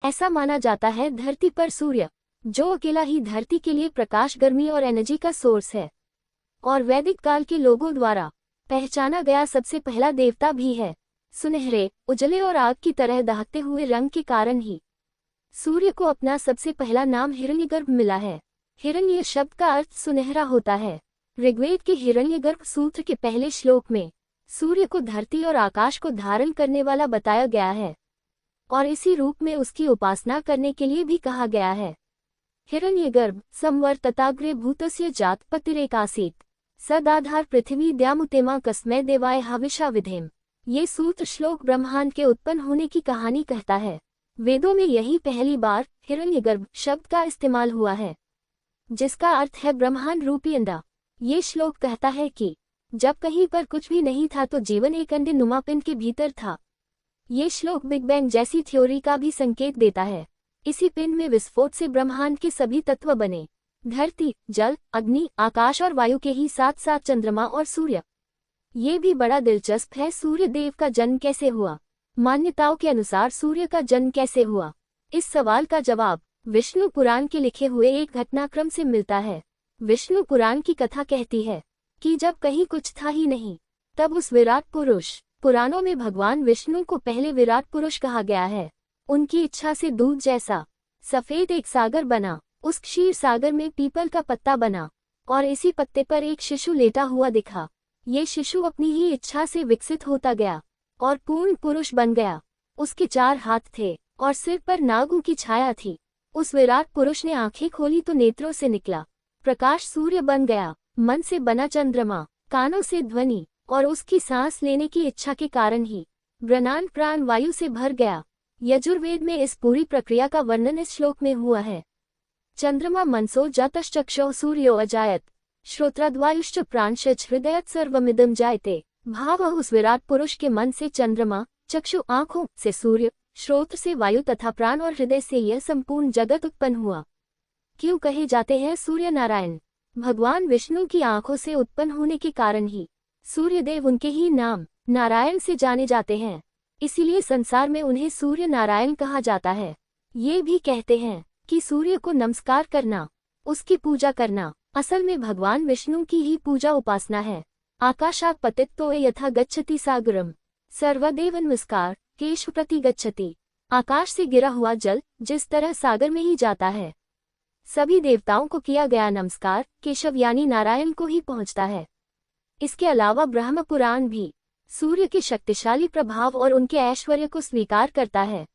ऐसा माना जाता है धरती पर सूर्य, जो अकेला ही धरती के लिए प्रकाश, गर्मी और एनर्जी का सोर्स है, और वैदिक काल के लोगों द्वारा पहचाना गया सबसे पहला देवता भी है। सुनहरे, उजले और आग की तरह दहकते हुए रंग के कारण ही सूर्य को अपना सबसे पहला नाम हिरण्यगर्भ मिला है। हिरण्य शब्द का अर्थ सुनहरा होता है। ऋग्वेद के हिरण्यगर्भ सूत्र के पहले श्लोक में सूर्य को धरती और आकाश को धारण करने वाला बताया गया है, और इसी रूप में उसकी उपासना करने के लिए भी कहा गया है। हिरण्यगर्भ संवर्तताग्रे भूतस्य जात पतिरेकासीत सदाधार पृथ्वी द्यामुतेमा कस्मै देवाय हविषा विधेम। ये सूत्र श्लोक ब्रह्मांड के उत्पन्न होने की कहानी कहता है। वेदों में यही पहली बार हिरण्यगर्भ शब्द का इस्तेमाल हुआ है, जिसका अर्थ है ब्रह्मांड रूपी अंडा। ये श्लोक कहता है कि जब कहीं पर कुछ भी नहीं था तो जीवन एक अंडे नुमा पिंड के भीतर था। ये श्लोक बिग बैंग जैसी थ्योरी का भी संकेत देता है। इसी पिंड में विस्फोट से ब्रह्मांड के सभी तत्व बने। धरती, जल, अग्नि, आकाश और वायु के ही साथ साथ चंद्रमा और सूर्य। ये भी बड़ा दिलचस्प है। सूर्य देव का जन्म कैसे हुआ? मान्यताओं के अनुसार सूर्य का जन्म कैसे हुआ, इस सवाल का जवाब विष्णु पुराण के लिखे हुए एक घटनाक्रम से मिलता है। विष्णु पुराण की कथा कहती है कि जब कहीं कुछ था ही नहीं, तब उस विराट पुरुष, पुराणों में भगवान विष्णु को पहले विराट पुरुष कहा गया है, उनकी इच्छा से दूध जैसा सफेद एक सागर बना। उस क्षीर सागर में पीपल का पत्ता बना और इसी पत्ते पर एक शिशु लेटा हुआ दिखा। ये शिशु अपनी ही इच्छा से विकसित होता गया और पूर्ण पुरुष बन गया। उसके 4 हाथ थे और सिर पर नागों की छाया थी। उस विराट पुरुष ने आंखें खोली तो नेत्रों से निकला प्रकाश सूर्य बन गया। मन से बना चंद्रमा, कानों से ध्वनि और उसकी सांस लेने की इच्छा के कारण ही ब्रह्मांड प्राण वायु से भर गया। यजुर्वेद में इस पूरी प्रक्रिया का वर्णन इस श्लोक में हुआ है। चंद्रमा मनसो जातश्चक्षो सूर्यो अजायत श्रोत्राद्वायुश्च प्राणश्च हृदयत सर्वमिदं जायते। भाव उस विराट पुरुष के मन से चंद्रमा, चक्षु आंखों से सूर्य, श्रोत्र से वायु तथा प्राण और हृदय से यह संपूर्ण जगत उत्पन्न हुआ। क्यों कहे जाते हैं सूर्य नारायण? भगवान विष्णु की आंखों से उत्पन्न होने के कारण ही सूर्यदेव उनके ही नाम नारायण से जाने जाते हैं। इसीलिए संसार में उन्हें सूर्य नारायण कहा जाता है। ये भी कहते हैं कि सूर्य को नमस्कार करना, उसकी पूजा करना असल में भगवान विष्णु की ही पूजा उपासना है। आकाशात् पतितो यथा गच्छति सागरम सर्वदेव नमस्कार केशव प्रति गच्छति। आकाश से गिरा हुआ जल जिस तरह सागर में ही जाता है, सभी देवताओं को किया गया नमस्कार केशव यानी नारायण को ही पहुंचता है। इसके अलावा ब्रह्म पुराण भी सूर्य के शक्तिशाली प्रभाव और उनके ऐश्वर्य को स्वीकार करता है।